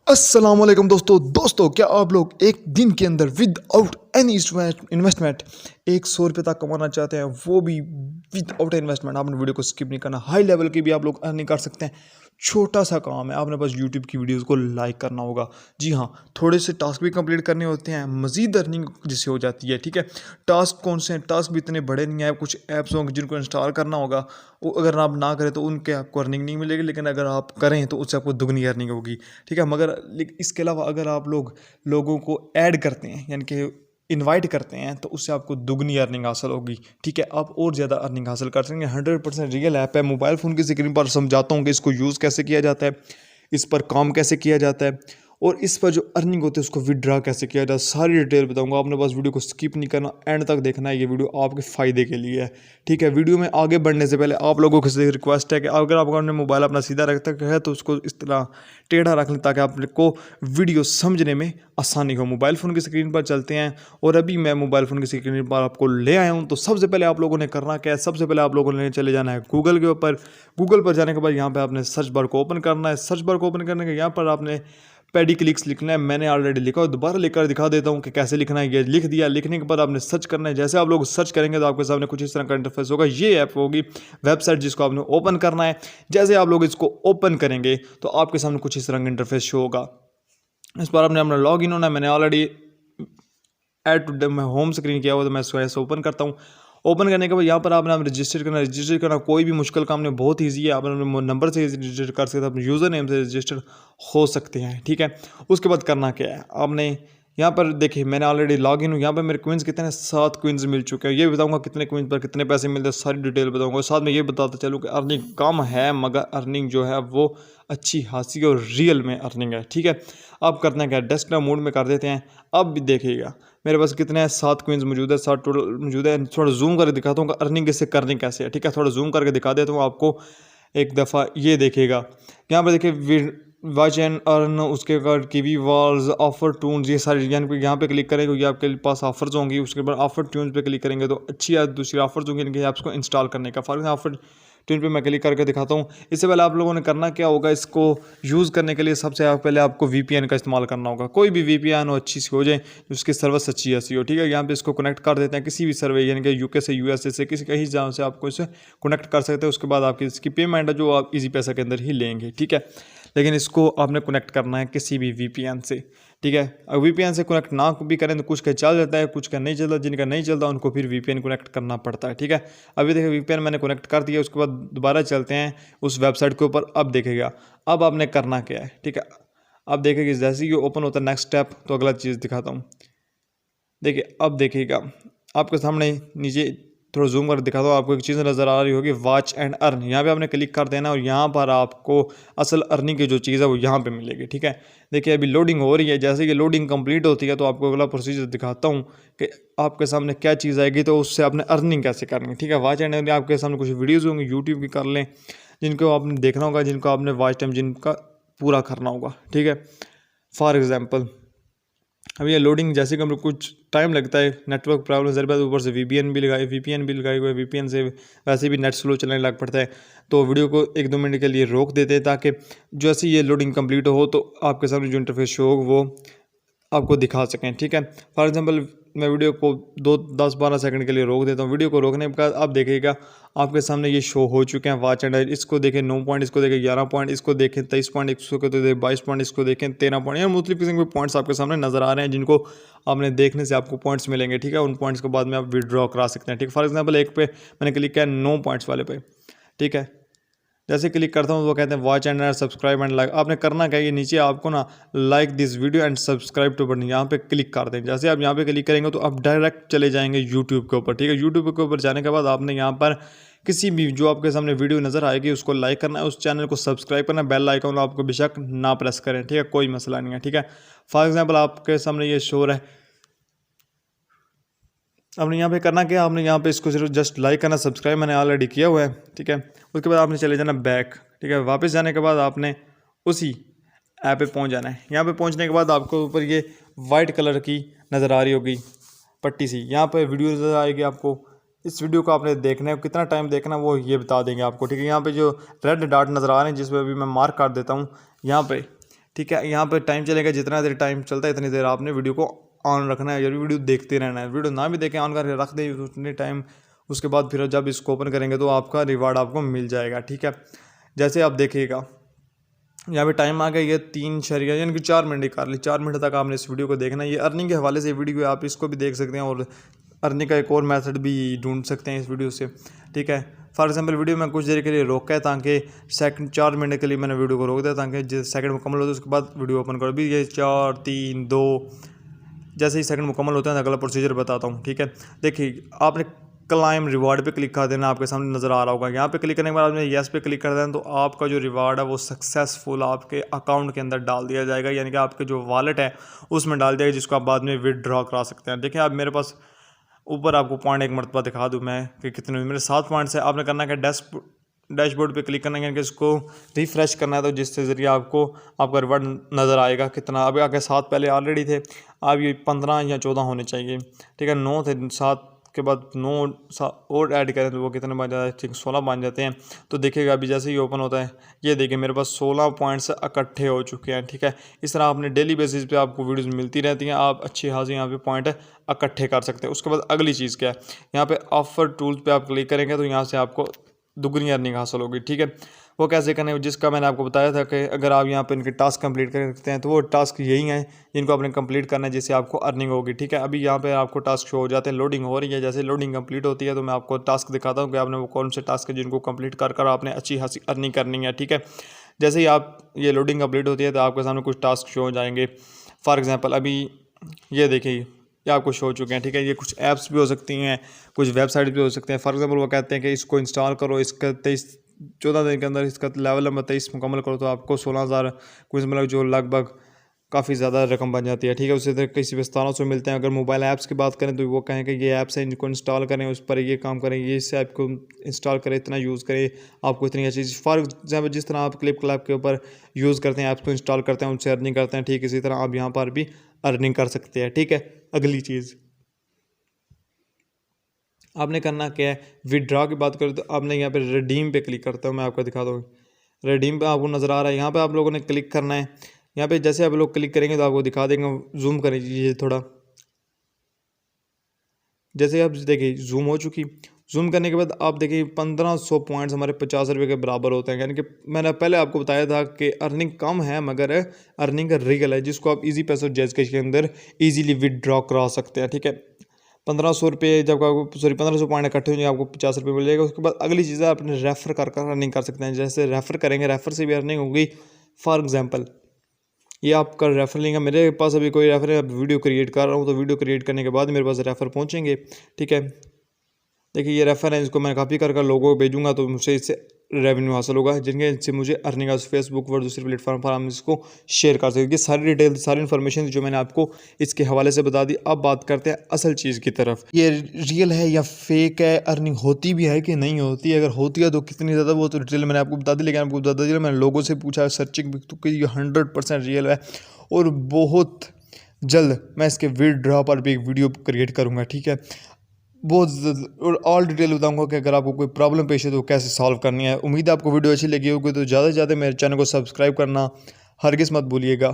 अस्सलामुअलैकुम दोस्तों क्या आप लोग एक दिन के अंदर विदाउट एनी इन्वेस्टमेंट 100 रुपये तक कमाना चाहते हैं, वो भी विदाउट इन्वेस्टमेंट। आपने वीडियो को स्किप नहीं करना, हाई लेवल की भी आप लोग अर्निंग कर सकते हैं। छोटा सा काम है, आपने बस यूट्यूब की वीडियोस को लाइक करना होगा। जी हाँ, थोड़े से टास्क भी कंप्लीट करने होते हैं, मजीद अर्निंग जिससे हो जाती है। ठीक है, टास्क कौन से हैं? टास्क भी इतने बड़े नहीं है, कुछ ऐप्स होंगे जिनको इंस्टॉल करना होगा। वो अगर आप ना करें तो उनके आपको अर्निंग नहीं मिलेगी, लेकिन अगर आप करें तो उससे आपको दुगनी अर्निंग होगी। ठीक है, मगर इसके अलावा अगर आप लोगों को ऐड करते हैं, यानी कि इनवाइट करते हैं, तो उससे आपको दुगनी अर्निंग हासिल होगी। ठीक है, आप और ज़्यादा अर्निंग हासिल कर सकेंगे। 100% रियल ऐप है। मोबाइल फ़ोन की स्क्रीन पर समझाता हूँ कि इसको यूज़ कैसे किया जाता है, इस पर काम कैसे किया जाता है, और इस पर जो अर्निंग होती है उसको विड्रा कैसे किया जाए, सारी डिटेल बताऊंगा। आपने बस वीडियो को स्किप नहीं करना, एंड तक देखना है। ये वीडियो आपके फ़ायदे के लिए है। ठीक है, वीडियो में आगे बढ़ने से पहले आप लोगों से रिक्वेस्ट है कि अगर आप अपने मोबाइल अपना सीधा रखता है तो उसको इस तरह टेढ़ा रख लें, ताकि आपको वीडियो समझने में आसानी हो। मोबाइल फ़ोन की स्क्रीन पर चलते हैं, और अभी मैं मोबाइल फ़ोन की स्क्रीन पर आपको ले आया हूँ। तो सबसे पहले आप लोगों ने करना क्या है? सबसे पहले आप लोगों ने चले जाना है गूगल के ऊपर। गूगल पर जाने के बाद यहाँ पर आपने सर्च बार को ओपन करना है। सर्च बार को ओपन करने के यहाँ पर आपने पेडी क्लिक्स लिखना है। मैंने ऑलरेडी लिखा और दोबारा लिखकर दिखा देता हूँ कि कैसे लिखना है। ये लिख दिया, लिखने के बाद आपने सर्च करना है। जैसे आप लोग सर्च करेंगे तो आपके सामने कुछ इस तरह का इंटरफेस होगा। ये ऐप होगी, वेबसाइट, जिसको आपने ओपन करना है। जैसे आप लोग इसको ओपन करेंगे तो आपके सामने कुछ इस तरह का इंटरफेस शो होगा। इस पर आपने अपना लॉग इन होना है। मैंने already add to home screen किया हुआ, तो मैं इसको ऐसे ओपन करता हूँ। ओपन करने के बाद यहाँ पर आपने रजिस्टर करना कोई भी मुश्किल काम नहीं, बहुत ईजी है। आप अपने नंबर से रजिस्टर कर सकते हैं, अपने यूज़र नेम से रजिस्टर हो सकते हैं। ठीक है, उसके बाद करना क्या है? आपने यहाँ पर देखिए, मैंने ऑलरेडी लॉग इन हूँ। यहाँ पर मेरे क्विंस कितने हैं? 7 क्विंस मिल चुके हैं। ये बताऊँगा कितने क्विंस पर कितने पैसे मिलते हैं, सारी डिटेल बताऊँगा। साथ में ये बताता चलूँ कि अर्निंग कम है, मगर अर्निंग जो है वो अच्छी खासी और रियल में अर्निंग है। ठीक है, अब करना क्या है? डेस्कटॉप मोड में कर देते हैं। अब भी देखिएगा मेरे पास कितने हैं? 7 क्विंस मौजूद है, 7 टोटल मौजूद है। थोड़ा जूम करके दिखाता हूँ कि अर्निंग इससे करनी कैसे है। ठीक है, थोड़ा जूम करके दिखा देता हूँ आपको एक दफ़ा। ये देखिएगा, यहाँ पर देखिए वॉच एंड अर्न, उसके बाद कीवी वॉल्स, ऑफर ट्यून्स, ये सारी यहाँ पे क्लिक करेंगे, ये आपके पास ऑफर्स होंगी। उसके बाद ऑफर ट्यून्स पे क्लिक करेंगे तो अच्छी दूसरी ऑफर्स होंगी, इनके आपको इंस्टॉल करने का। फॉर एग्जाम्पल ऑफर ट्यून पे मैं क्लिक करके दिखाता हूँ। इससे पहले आप लोगों ने करना क्या होगा? इसको यूज़ करने के लिए सबसे पहले आपको VPN का इस्तेमाल करना होगा। कोई भी VPN हो, अच्छी सी हो जाए, उसकी सर्विस अच्छी ऐसी हो। ठीक है, यहाँ पे इसको कनेक्ट कर देते हैं किसी भी सर्वे, यानी कि UK से USA से किसी कहीं जहाँ से आपको इसे कनेक्ट कर सकते हैं। उसके बाद आपकी इसकी पेमेंट है जो आप इजी पैसा के अंदर ही लेंगे। ठीक है, लेकिन इसको आपने कनेक्ट करना है किसी भी VPN से। ठीक है, अगर VPN से कनेक्ट ना भी करें तो कुछ का चल जाता है, कुछ का नहीं चलता। जिनका नहीं चलता उनको फिर VPN कनेक्ट करना पड़ता है। ठीक है, अभी देखिए VPN मैंने कनेक्ट कर दिया। उसके बाद दोबारा चलते हैं उस वेबसाइट के ऊपर। अब देखेगा, अब आपने करना क्या है। ठीक है, अब देखेगा जैसे ही ओपन होता है नेक्स्ट स्टेप, तो अगला चीज़ दिखाता हूँ। देखिए, अब देखिएगा आपके सामने नीचे थोड़ा जूम कर दिखाता हूँ, आपको एक चीज़ नज़र आ रही होगी, वॉच एंड अर्न। यहाँ पे आपने क्लिक कर देना और यहाँ पर आपको असल अर्निंग की जो चीज़ है वो यहाँ पे मिलेगी। ठीक है, देखिए अभी लोडिंग हो रही है। जैसे कि लोडिंग कंप्लीट होती है तो आपको अगला प्रोसीजर दिखाता हूँ कि आपके सामने क्या चीज़ आएगी, तो उससे आपने अर्निंग कैसे करनी है। ठीक है, वॉच एंड अर्न आपके सामने कुछ वीडियोज़ होंगी, यूट्यूब की कर लें, जिनको आपने देखना होगा, जिनको आपने वॉच टाइम जिनका पूरा करना होगा। ठीक है, फॉर एग्ज़ाम्पल अब ये लोडिंग जैसे कि हम कुछ टाइम लगता है, नेटवर्क प्रॉब्लम ज़रूर है, ऊपर से VPN भी लगाई हुई है। VPN से वैसे भी नेट स्लो चलने लग पड़ता है, तो वीडियो को 1-2 मिनट के लिए रोक देते हैं, ताकि जैसे ये लोडिंग कंप्लीट हो तो आपके सामने जो इंटरफेस शो हो वो आपको दिखा सकें। ठीक है, फॉर एग्जांपल मैं वीडियो को 10-12 सेकंड के लिए रोक देता हूँ। वीडियो को रोकने के बाद आप देखिएगा आपके सामने ये शो हो चुके हैं वॉच एंड। इसको देखें 9 पॉइंट, इसको देखें 11 पॉइंट, इसको देखें 23 पॉइंट, इसको तो 22 पॉइंट, इसको देखें 13 पॉइंट। या मुख्तलिफ किस्म के पॉइंट्स आपके सामने नज़र आ रहे हैं, जिनको आपने देखने से आपको पॉइंट्स मिलेंगे। ठीक है, उन पॉइंट्स के बाद में आप विड्रॉ करा सकते हैं। ठीक है, फॉर एग्जाम्पल एक पे मैंने क्लिक किया 9 पॉइंट्स वाले पे। ठीक है, जैसे क्लिक करता हूँ वो कहते हैं watch and subscribe and like. आपने करना क्या है, ये नीचे आपको ना like this video and subscribe to button, यहाँ पे क्लिक कर दें। जैसे आप यहाँ पे क्लिक करेंगे तो आप डायरेक्ट चले जाएंगे यूट्यूब के ऊपर। ठीक है, यूट्यूब के ऊपर जाने के बाद आपने यहाँ पर किसी भी जो आपके सामने वीडियो नज़र आएगी उसको लाइक करना है, उस चैनल को सब्सक्राइब करना है, बेल आइकन आपको बेशक ना प्रेस करें। ठीक है, कोई मसला नहीं है। ठीक है, फॉर एग्जाम्पल आपके सामने ये शो है, आपने यहाँ पे करना क्या, आपने यहाँ पे इसको सिर्फ जस्ट लाइक करना, सब्सक्राइब मैंने ऑलरेडी किया हुआ है। ठीक है, उसके बाद आपने चले जाना बैक। ठीक है, वापस जाने के बाद आपने उसी ऐप पे पहुँच जाना है। यहाँ पे पहुँचने के बाद आपको ऊपर ये वाइट कलर की नज़र आ रही होगी पट्टी सी, यहाँ पे वीडियो नज़र आएगी आपको। इस वीडियो को आपने देखना है, कितना टाइम देखना है वो ये बता देंगे आपको। ठीक है, यहाँ पे जो रेड डॉट नज़र आ रहे हैं, जिस पर अभी मैं मार्क कर देता हूँ, यहाँ पे ठीक है। यहाँ पर टाइम चलेगा, जितना देर टाइम चलता है इतनी देर आपने वीडियो को ऑन रखना है, या वीडियो देखते रहना है। वीडियो ना भी देखें, ऑन करके रख दें उतने टाइम, उसके बाद फिर जब इसको ओपन करेंगे तो आपका रिवार्ड आपको मिल जाएगा। ठीक है, जैसे आप देखिएगा यहाँ पे टाइम आ गया, ये 3 शरिया यानी कि 4 मिनट निकाल ली। 4 मिनट तक आपने इस वीडियो को देखना है। ये अर्निंग के हवाले से वीडियो है, आप इसको भी देख सकते हैं और अर्निंग का एक और मेथड भी ढूंढ सकते हैं इस वीडियो से। ठीक है, फॉर एग्जांपल वीडियो में कुछ देर के लिए रोका है ताकि सेकंड 4 मिनट के लिए मैंने वीडियो को रोक दिया ताकि जिस सेकंड मुकम्मल होता है उसके बाद वीडियो ओपन करो। भी ये 4 3 2 जैसे ही सेकंड मुकम्मल होता है अगला प्रोसीजर बताता हूँ। ठीक है, देखिए आपने क्लाइम रिवार्ड पे क्लिक कर देना, आपके सामने नज़र आ रहा होगा। यहाँ पे क्लिक करने के बाद आपने येस पे क्लिक कर देना, तो आपका जो रिवार्ड है वो सक्सेसफुल आपके अकाउंट के अंदर डाल दिया जाएगा, यानी कि आपके जो वॉलेट है उसमें डाल दिया, जिसको आप बाद में विदड्रॉ करा सकते हैं। देखिए आप मेरे पास ऊपर आपको पॉइंट एक मरतबा दिखा दूँ मैं कि कितने मेरे 7 पॉइंट्स है। आपने करना है डैशबोर्ड पे क्लिक करना है, कि इसको रिफ़्रेश करना है, तो जिससे ज़रिए आपको आपका रिवार्ड नज़र आएगा कितना। अभी आगे 7 पहले ऑलरेडी थे, अब ये 15 या 14 होने चाहिए। ठीक है, 9 थे, 7 के बाद 9 और ऐड करें तो वो कितने बन जाते हैं, ठीक 16 बन जाते हैं। तो देखिएगा अभी जैसे ही ओपन होता है, ये देखिए मेरे पास 16 पॉइंट्स इकट्ठे हो चुके हैं। ठीक है, इस तरह आपने डेली बेसिस पे आपको वीडियोस मिलती रहती हैं, आप अच्छी खासी यहाँ पे पॉइंट इकट्ठे कर सकते हैं। उसके बाद अगली चीज़ क्या है, यहाँ पे ऑफर टूल्स पे आप क्लिक करेंगे तो यहाँ से आपको दुगनी अर्निंग हासिल होगी। ठीक है, वो कैसे करने, जिसका मैंने आपको बताया था कि अगर आप यहाँ पे इनके टास्क कंप्लीट करते हैं तो वो टास्क यही हैं जिनको आपने कंप्लीट करना है, जिससे आपको अर्निंग होगी। ठीक है, अभी यहाँ पे आपको टास्क शो हो जाते हैं, लोडिंग हो रही है। जैसे लोडिंग कंप्लीट होती है तो मैं आपको टास्क दिखाता हूँ कि आपने वो कौन से टास्क है जिनको कंप्लीट कर आपने अच्छी खासी अर्निंग करनी है। ठीक है, जैसे ही आप ये लोडिंग कंप्लीट होती है तो आपके सामने कुछ टास्क शो हो जाएंगे। फॉर एग्जाम्पल अभी ये देखिए ये आपको शो हो चुके हैं। ठीक है, ये कुछ ऐप्स भी हो सकती हैं, कुछ वेबसाइट भी हो सकते हैं। फॉर एग्जांपल वो कहते हैं कि इसको इंस्टॉल करो, इसका 14 दिन के अंदर इसका लेवल नंबर 23 मुकम्मल करो तो आपको 16,000 कुछ मतलब जो लगभग काफ़ी ज़्यादा रकम बन जाती है। ठीक है, उसी तरह किसी पे 1700 मिलते हैं। अगर मोबाइल ऐप्स की बात करें तो वो कहें कि ये ऐप्स हैं इनको इंस्टॉल करें, उस पर ये काम करें, ये इस ऐप को इंस्टॉल करें, इतना यूज़ करें, आपको इतनी अच्छी चीज़। फॉर एग्जाम्पल जिस तरह आप क्लिप क्लैप के ऊपर यूज़ करते हैं, ऐप्स को इंस्टॉल करते हैं, उनसे अर्निंग करते हैं, ठीक इसी तरह आप यहाँ पर भी अर्निंग कर सकते हैं। ठीक है, अगली चीज़ आपने करना क्या है, विदड्रॉ की बात करें तो आपने यहाँ पे रिडीम पे क्लिक करता हूँ, मैं आपको दिखाता हूँ। रिडीम पे आपको नज़र आ रहा है, यहाँ पे आप लोगों ने क्लिक करना है। यहाँ पे जैसे आप लोग क्लिक करेंगे तो आपको दिखा देंगे, जूम करिए थोड़ा। जैसे आप देखिए जूम हो चुकी, जूम करने के बाद आप देखिए 1500 पॉइंट्स हमारे 50 रुपये के बराबर होते हैं। यानी कि मैंने पहले आपको बताया था कि अर्निंग कम है मगर अर्निंग रियल है, जिसको आप इजी पैसे जैज के अंदर इजीली विदड्रॉ करा सकते हैं। ठीक है, 1500 रुपये जब आपको 1500 पॉइंट इकट्ठे होंगे आपको 50 रुपये मिल जाएगा। उसके बाद अगली चीज़ है अपने रेफ़र कर अर्निंग कर सकते हैं। जैसे रेफ़र करेंगे, रेफ़र से भी अर्निंग होगी। फॉर एग्जांपल ये आपका रेफ़र लिंक है, मेरे पास अभी कोई रेफ़र है, वीडियो क्रिएट कर रहा हूँ तो वीडियो क्रिएट करने के बाद मेरे पास रेफ़र पहुँचेंगे। ठीक है, देखिए ये रेफ़र है, इसको मैं कॉपी कर लोगों को भेजूंगा तो मुझे इससे रेवेन्यू हासिल होगा, जिनके इससे मुझे अर्निंग फेसबुक और दूसरे प्लेटफॉर्म पर हम इसको शेयर कर सकते हैं। ये सारी डिटेल सारी इन्फॉर्मेशन जो मैंने आपको इसके हवाले से बता दी। अब बात करते हैं असल चीज़ की तरफ, ये रियल है या फेक है, अर्निंग होती भी है कि नहीं होती, अगर होती है तो कितनी ज़्यादा, वो तो डिटेल मैंने आपको बता दी। लेकिन आपको बता दी, मैंने लोगों से पूछा सर्चिंग भी तो ये 100% रियल है और बहुत जल्द मैं इसके विदड्रॉ पर भी एक वीडियो क्रिएट करूँगा। ठीक है, बहुत और ऑल डिटेल बताऊंगा कि अगर आपको कोई प्रॉब्लम पेश है तो कैसे सॉल्व करनी है। उम्मीद है आपको वीडियो अच्छी लगी होगी, तो ज़्यादा से ज़्यादा मेरे चैनल को सब्सक्राइब करना हरगिज़ मत भूलिएगा।